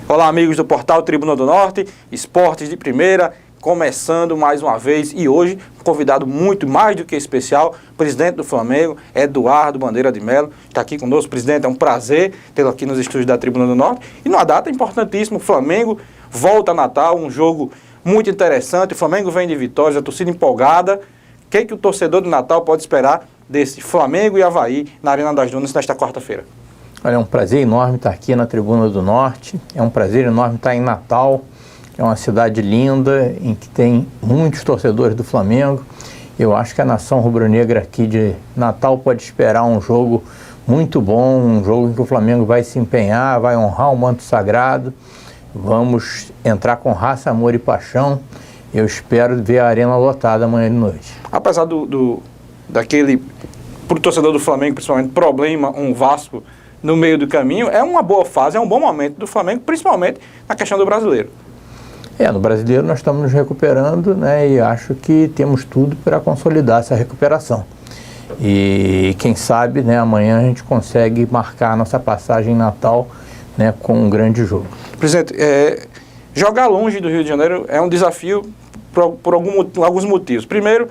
Olá, amigos do Portal Tribuna do Norte, esportes de primeira, começando mais uma vez e hoje um convidado muito mais do que especial, presidente do Flamengo, Eduardo Bandeira de Melo, está aqui conosco. Presidente, é um prazer tê-lo aqui nos estúdios da Tribuna do Norte e numa data importantíssima, o Flamengo volta a Natal, um jogo muito interessante, o Flamengo vem de vitórias, a torcida empolgada. O que o torcedor do Natal pode esperar desse Flamengo e Avaí na Arena das Dunas nesta quarta-feira? Olha, é um prazer enorme estar aqui na Tribuna do Norte, é um prazer enorme estar em Natal, é uma cidade linda, em que tem muitos torcedores do Flamengo. Eu acho que a nação rubro-negra aqui de Natal pode esperar um jogo muito bom, um jogo em que o Flamengo vai se empenhar, vai honrar o manto sagrado, vamos entrar com raça, amor e paixão. Eu espero ver a arena lotada amanhã de noite. Apesar daquele, para o torcedor do Flamengo, principalmente, problema, um Vasco no meio do caminho, é uma boa fase, é um bom momento do Flamengo, principalmente na questão do brasileiro. No brasileiro nós estamos nos recuperando, né, e acho que temos tudo para consolidar essa recuperação. E quem sabe, né, amanhã a gente consegue marcar a nossa passagem em Natal, né, com um grande jogo. Presidente, jogar longe do Rio de Janeiro é um desafio por alguns motivos. Primeiro,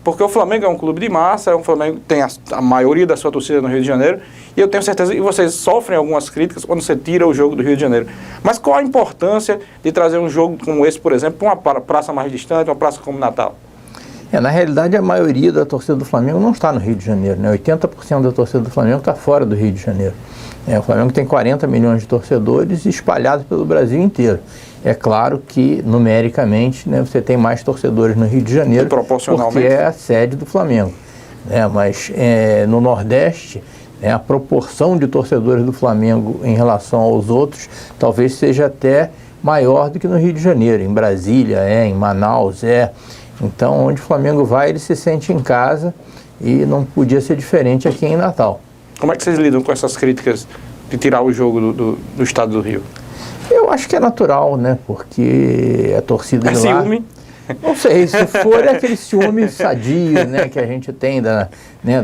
porque o Flamengo é um clube de massa, o Flamengo tem a maioria da sua torcida no Rio de Janeiro, e eu tenho certeza que vocês sofrem algumas críticas quando você tira o jogo do Rio de Janeiro. Mas qual a importância de trazer um jogo como esse, por exemplo, para uma praça mais distante, uma praça como Natal? Na realidade, a maioria da torcida do Flamengo não está no Rio de Janeiro, né? 80% da torcida do Flamengo está fora do Rio de Janeiro. O Flamengo tem 40 milhões de torcedores espalhados pelo Brasil inteiro. É claro que, numericamente, né, você tem mais torcedores no Rio de Janeiro, porque é a sede do Flamengo. Mas no Nordeste, a proporção de torcedores do Flamengo em relação aos outros talvez seja até maior do que no Rio de Janeiro. Em Brasília, em Manaus, Então, onde o Flamengo vai, ele se sente em casa e não podia ser diferente aqui em Natal. Como é que vocês lidam com essas críticas de tirar o jogo do estado do Rio? Eu acho que é natural, né? Porque a torcida de lá... ciúme? Não sei, se for aquele ciúme sadio, né, que a gente tem da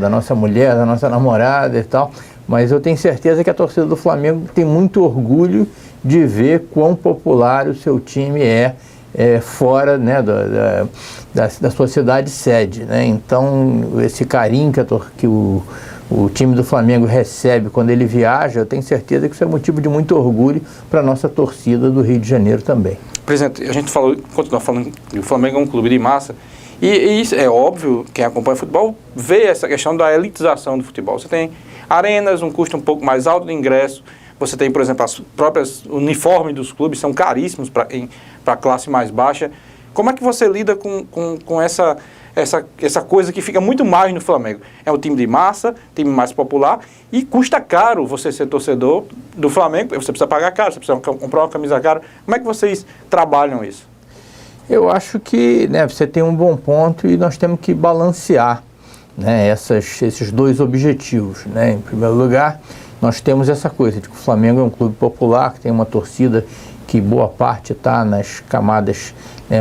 nossa mulher, da nossa namorada e tal, mas eu tenho certeza que a torcida do Flamengo tem muito orgulho de ver quão popular o seu time fora, né, da sua cidade sede, né? Então, esse carinho que o time do Flamengo recebe quando ele viaja, eu tenho certeza que isso é motivo de muito orgulho para a nossa torcida do Rio de Janeiro também. Presidente, a gente continua falando que o Flamengo é um clube de massa, e isso é óbvio, quem acompanha futebol vê essa questão da elitização do futebol. Você tem arenas, um custo um pouco mais alto de ingresso, você tem, por exemplo, as próprias uniformes dos clubes são caríssimos para a classe mais baixa. Como é que você lida com essa coisa que fica muito mais no Flamengo? É um time de massa, time mais popular, e custa caro você ser torcedor do Flamengo, você precisa pagar caro, você precisa comprar uma camisa cara. Como é que vocês trabalham isso? Eu acho que, né, você tem um bom ponto e nós temos que balancear, né, esses dois objetivos, né? Em primeiro lugar, nós temos essa coisa de que o Flamengo é um clube popular, que tem uma torcida que boa parte está nas camadas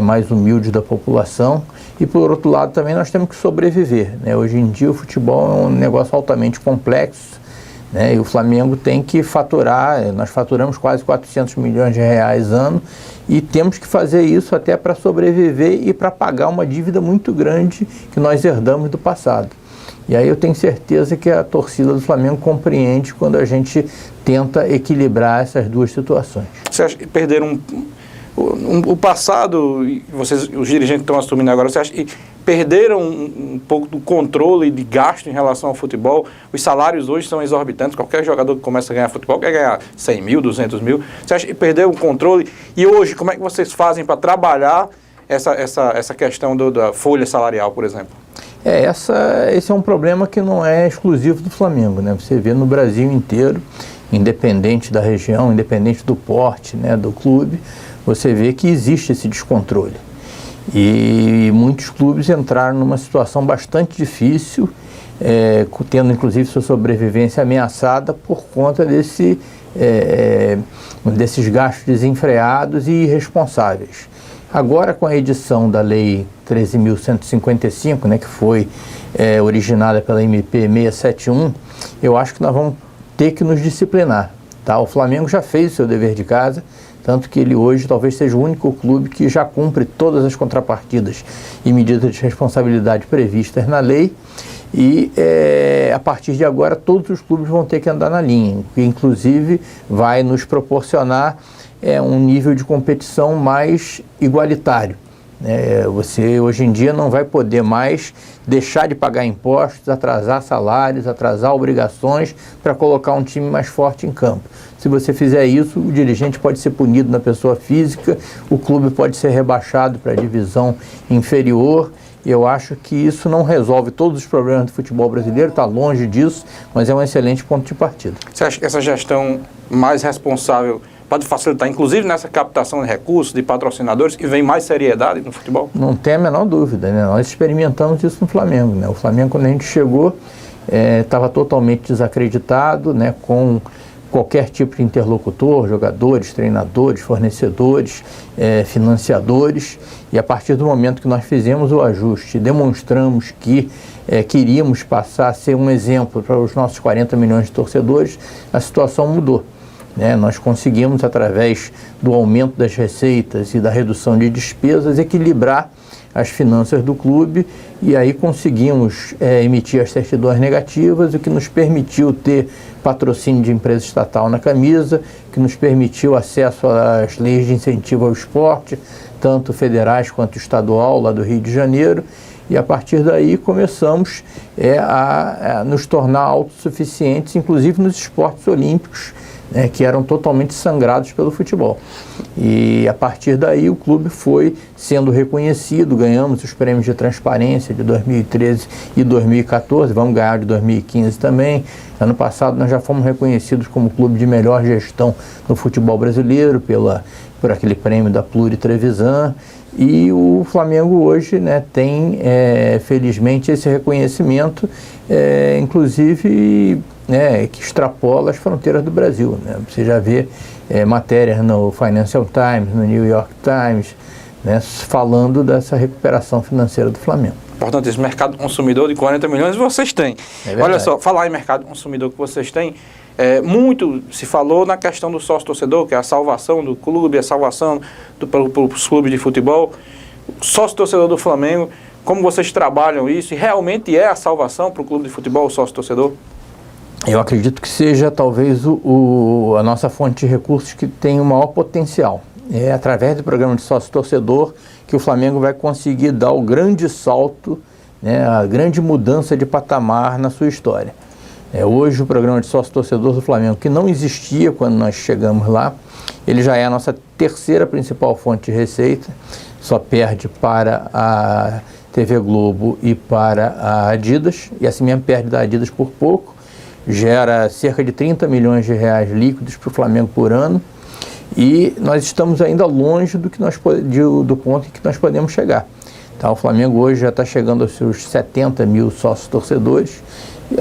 mais humildes da população, e por outro lado também nós temos que sobreviver, né? Hoje em dia o futebol é um negócio altamente complexo, né? E o Flamengo tem que faturar, nós faturamos quase 400 milhões de reais ano, e temos que fazer isso até para sobreviver e para pagar uma dívida muito grande que nós herdamos do passado. E aí eu tenho certeza que a torcida do Flamengo compreende quando a gente tenta equilibrar essas duas situações. Você acha que perderam o passado, os dirigentes estão assumindo agora, você acha que perderam um pouco do controle de gasto em relação ao futebol? Os salários hoje são exorbitantes, qualquer jogador que começa a ganhar futebol quer ganhar 100 mil, 200 mil. Você acha que perdeu o controle? E hoje, como é que vocês fazem para trabalhar essa questão da folha salarial, por exemplo? Esse é um problema que não é exclusivo do Flamengo, né? Você vê no Brasil inteiro, independente da região, independente do porte, né, do clube, você vê que existe esse descontrole. E muitos clubes entraram numa situação bastante difícil, tendo inclusive sua sobrevivência ameaçada por conta desses gastos desenfreados e irresponsáveis. Agora, com a edição da Lei 13.155, né, que foi originada pela MP 671, eu acho que nós vamos ter que nos disciplinar. Tá? O Flamengo já fez o seu dever de casa, tanto que ele hoje talvez seja o único clube que já cumpre todas as contrapartidas e medidas de responsabilidade previstas na lei. E a partir de agora todos os clubes vão ter que andar na linha, que inclusive vai nos proporcionar um nível de competição mais igualitário. Você hoje em dia não vai poder mais deixar de pagar impostos, atrasar salários, atrasar obrigações para colocar um time mais forte em campo. Se você fizer isso, o dirigente pode ser punido na pessoa física, o clube pode ser rebaixado para a divisão inferior. E eu acho que isso não resolve todos os problemas do futebol brasileiro, está longe disso, mas é um excelente ponto de partida. Você acha que essa gestão mais responsável pode facilitar, inclusive nessa captação de recursos, de patrocinadores, que vem mais seriedade no futebol? Não tem a menor dúvida, né? Nós experimentamos isso no Flamengo, né? O Flamengo, quando a gente chegou, estava totalmente desacreditado, né? Com qualquer tipo de interlocutor, jogadores, treinadores, fornecedores, financiadores, e a partir do momento que nós fizemos o ajuste, demonstramos que queríamos passar a ser um exemplo para os nossos 40 milhões de torcedores, a situação mudou. Nós conseguimos, através do aumento das receitas e da redução de despesas, equilibrar as finanças do clube, e aí conseguimos emitir as certidões negativas, o que nos permitiu ter patrocínio de empresa estatal na camisa, que nos permitiu acesso às leis de incentivo ao esporte, tanto federais quanto estadual, lá do Rio de Janeiro, e a partir daí começamos a nos tornar autossuficientes, inclusive nos esportes olímpicos, que eram totalmente sangrados pelo futebol. E a partir daí o clube foi sendo reconhecido, ganhamos os prêmios de transparência de 2013 e 2014, vamos ganhar de 2015 também. Ano passado nós já fomos reconhecidos como clube de melhor gestão no futebol brasileiro por aquele prêmio da Pluri Trevisan. E o Flamengo hoje tem, felizmente, esse reconhecimento, inclusive que extrapola as fronteiras do Brasil. Você já vê matérias no Financial Times, no New York Times, falando dessa recuperação financeira do Flamengo. Importante, esse mercado consumidor de 40 milhões vocês têm. Olha só, falar em mercado consumidor que vocês têm, muito se falou na questão do sócio-torcedor, que é a salvação do clube, a salvação dos clubes de futebol. Sócio-torcedor do Flamengo, como vocês trabalham isso, e realmente é a salvação para o clube de futebol, o sócio-torcedor? Eu acredito que seja talvez a nossa fonte de recursos que tem o maior potencial. É através do programa de sócio-torcedor que o Flamengo vai conseguir dar o grande salto, a grande mudança de patamar na sua história. Hoje o programa de sócio-torcedor do Flamengo, que não existia quando nós chegamos lá, ele já é a nossa terceira principal fonte de receita, só perde para a TV Globo e para a Adidas, e assim mesmo perde da Adidas por pouco, gera cerca de 30 milhões de reais líquidos para o Flamengo por ano, e nós estamos ainda longe do ponto em que nós podemos chegar. Então, o Flamengo hoje já está chegando aos seus 70 mil sócios torcedores,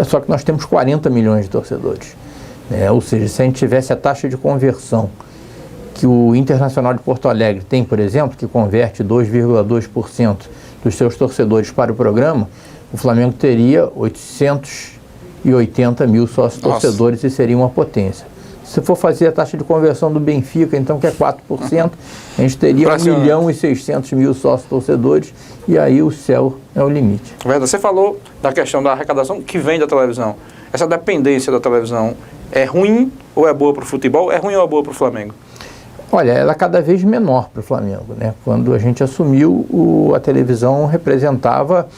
só que nós temos 40 milhões de torcedores. Ou seja, se a gente tivesse a taxa de conversão que o Internacional de Porto Alegre tem, por exemplo, que converte 2,2% dos seus torcedores para o programa, o Flamengo teria 880 mil sócios torcedores e seria uma potência. Se for fazer a taxa de conversão do Benfica, então, que é 4%, a gente teria 1.600.000 sócios torcedores, e aí o céu é o limite. Você falou da questão da arrecadação que vem da televisão. Essa dependência da televisão é ruim ou é boa para o futebol? É ruim ou é boa para o Flamengo? Olha, ela é cada vez menor para o Flamengo, Quando a gente assumiu, a televisão representava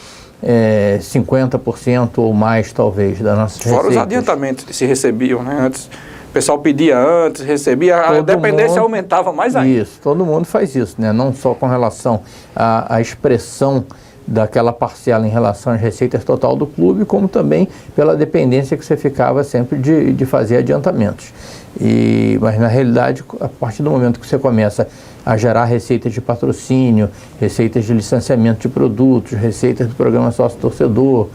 50% ou mais, talvez, das nossas receitas. Fora os adiantamentos que se recebiam, Antes, o pessoal pedia antes, recebia, a dependência aumentava mais ainda. Isso, todo mundo faz isso, não só com relação à expressão daquela parcela em relação às receitas total do clube, como também pela dependência que você ficava sempre de fazer adiantamentos. Mas na realidade, a partir do momento que você começa a gerar receitas de patrocínio, receitas de licenciamento de produtos, receitas do programa sócio-torcedor,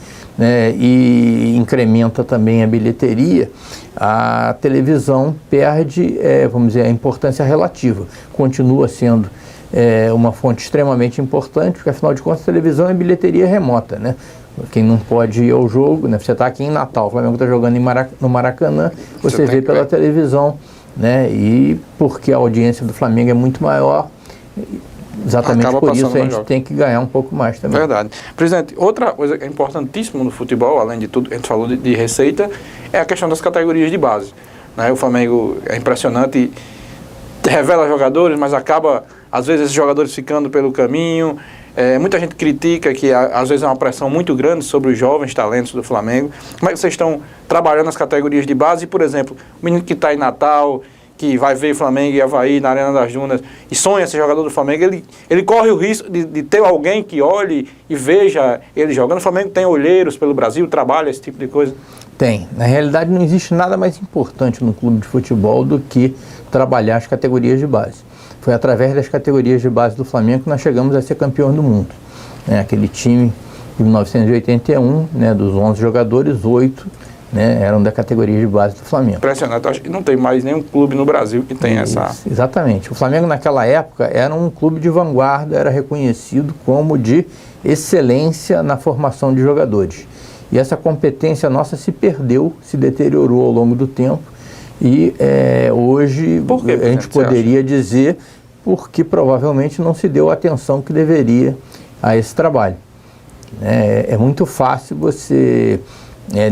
e incrementa também a bilheteria, a televisão perde, vamos dizer, a importância relativa. Continua sendo uma fonte extremamente importante, porque afinal de contas a televisão é bilheteria remota, Quem não pode ir ao jogo, você está aqui em Natal, o Flamengo está jogando no Maracanã, você vê pela televisão né? E porque a audiência do Flamengo é muito maior, exatamente Acaba por isso passando a mais gente jogos. tem que ganhar um pouco mais também. Verdade. Presidente, outra coisa que é importantíssima no futebol, além de tudo, a gente falou de receita, é a questão das categorias de base. Né? O Flamengo é impressionante, revela jogadores, mas acaba, às vezes, esses jogadores ficando pelo caminho. Muita gente critica que, às vezes, é uma pressão muito grande sobre os jovens talentos do Flamengo. Como é que vocês estão trabalhando nas categorias de base? Por exemplo, o menino que está em Natal, que vai ver Flamengo e Avaí na Arena das Dunas e sonha ser jogador do Flamengo, ele corre o risco de ter alguém que olhe e veja ele jogando. O Flamengo tem olheiros pelo Brasil, trabalha esse tipo de coisa? Tem. Na realidade, não existe nada mais importante no clube de futebol do que trabalhar as categorias de base. Foi através das categorias de base do Flamengo que nós chegamos a ser campeão do mundo. Aquele time de 1981, dos 11 jogadores, 8 eram da categoria de base do Flamengo. Impressionante. Acho que não tem mais nenhum clube no Brasil que tem essa... Exatamente. O Flamengo naquela época era um clube de vanguarda, era reconhecido como de excelência na formação de jogadores. E essa competência nossa se perdeu, se deteriorou ao longo do tempo. E hoje Por quê, a gente poderia dizer porque provavelmente não se deu a atenção que deveria a esse trabalho. É muito fácil você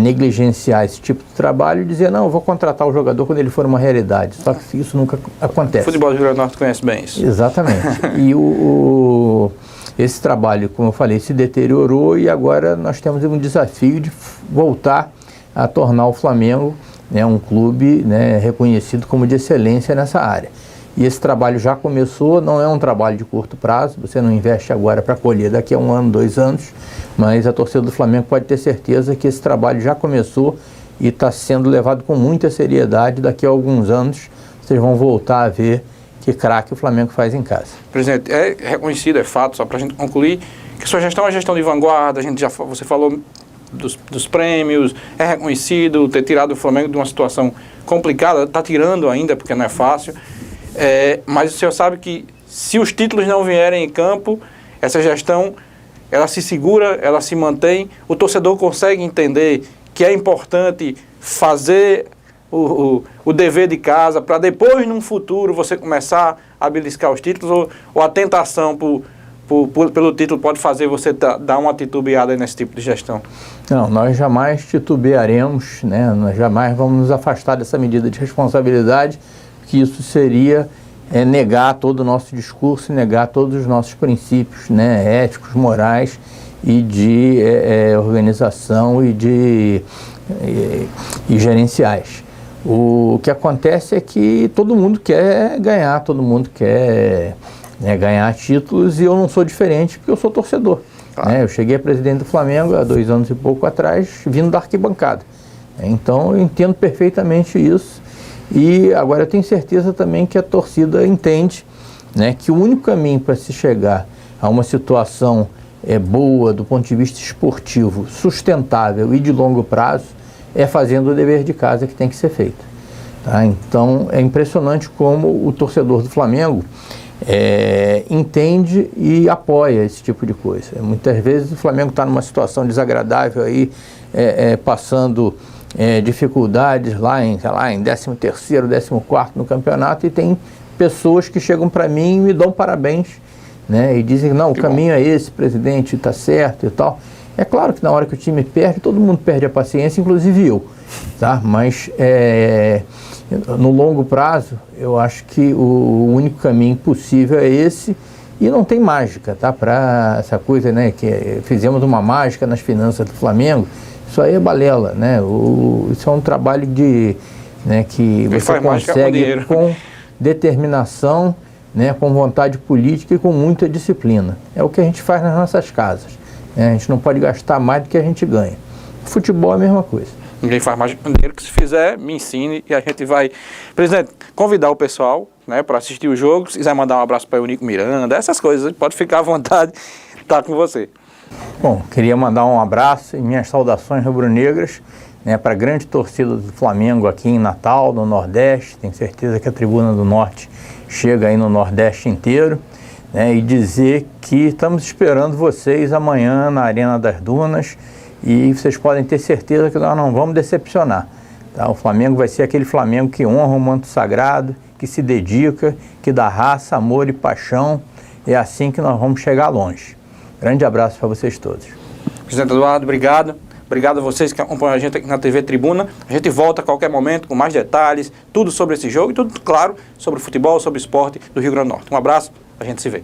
negligenciar esse tipo de trabalho e dizer, não, eu vou contratar o jogador quando ele for uma realidade. Só que isso nunca acontece. O futebol do Rio Grande do Norte conhece bem isso. Exatamente. E esse trabalho, como eu falei, se deteriorou e agora nós temos um desafio de voltar a tornar o Flamengo um clube reconhecido como de excelência nessa área. E esse trabalho já começou, não é um trabalho de curto prazo, você não investe agora para colher daqui a 1 ano, 2 anos, mas a torcida do Flamengo pode ter certeza que esse trabalho já começou e está sendo levado com muita seriedade. Daqui a alguns anos vocês vão voltar a ver que craque o Flamengo faz em casa. Presidente, é reconhecido, é fato, só para a gente concluir, que sua gestão é gestão de vanguarda, você falou dos prêmios, é reconhecido ter tirado o Flamengo de uma situação complicada, está tirando ainda porque não é fácil, mas o senhor sabe que se os títulos não vierem em campo, essa gestão ela se segura, ela se mantém, o torcedor consegue entender que é importante fazer o dever de casa para depois, num futuro, você começar a beliscar os títulos, ou a tentação pelo título pode fazer você dar uma titubeada nesse tipo de gestão? Não, nós jamais titubearemos, nós jamais vamos nos afastar dessa medida de responsabilidade, que isso seria negar todo o nosso discurso, negar todos os nossos princípios éticos, morais e de organização e gerenciais. O que acontece é que todo mundo quer ganhar, todo mundo quer ganhar títulos, e eu não sou diferente porque eu sou torcedor. Claro. Eu cheguei a presidente do Flamengo há 2 anos e pouco atrás, vindo da arquibancada. Então eu entendo perfeitamente isso. E agora eu tenho certeza também que a torcida entende que o único caminho para se chegar a uma situação boa do ponto de vista esportivo, sustentável e de longo prazo, é fazendo o dever de casa que tem que ser feito. Tá? Então é impressionante como o torcedor do Flamengo entende e apoia esse tipo de coisa. Muitas vezes o Flamengo está numa situação desagradável aí, passando dificuldades lá em 13º, 14º no campeonato, e tem pessoas que chegam para mim e me dão parabéns, e dizem, não, o caminho é esse, presidente, está certo e tal. É claro que na hora que o time perde, todo mundo perde a paciência, inclusive eu, tá? Mas no longo prazo, eu acho que o único caminho possível é esse, e não tem mágica, tá? Para essa coisa, que fizemos uma mágica nas finanças do Flamengo, isso aí é balela, isso é um trabalho que você consegue com determinação, com vontade política e com muita disciplina. É o que a gente faz nas nossas casas. A gente não pode gastar mais do que a gente ganha. Futebol é a mesma coisa. Ninguém faz mais dinheiro, que se fizer, me ensine e a gente vai... Presidente, convidar o pessoal para assistir o jogo. Se quiser mandar um abraço para o Eurico Miranda, essas coisas, pode ficar à vontade, tá com você. Bom, queria mandar um abraço e minhas saudações rubro-negras para a grande torcida do Flamengo aqui em Natal, no Nordeste. Tenho certeza que a Tribuna do Norte chega aí no Nordeste inteiro. E dizer que estamos esperando vocês amanhã na Arena das Dunas, e vocês podem ter certeza que nós não vamos decepcionar. Tá? O Flamengo vai ser aquele Flamengo que honra o manto sagrado, que se dedica, que dá raça, amor e paixão. É assim que nós vamos chegar longe. Grande abraço para vocês todos. Presidente Eduardo, obrigado. Obrigado a vocês que acompanham a gente aqui na TV Tribuna. A gente volta a qualquer momento com mais detalhes, tudo sobre esse jogo e tudo, claro, sobre o futebol, sobre o esporte do Rio Grande do Norte. Um abraço, a gente se vê.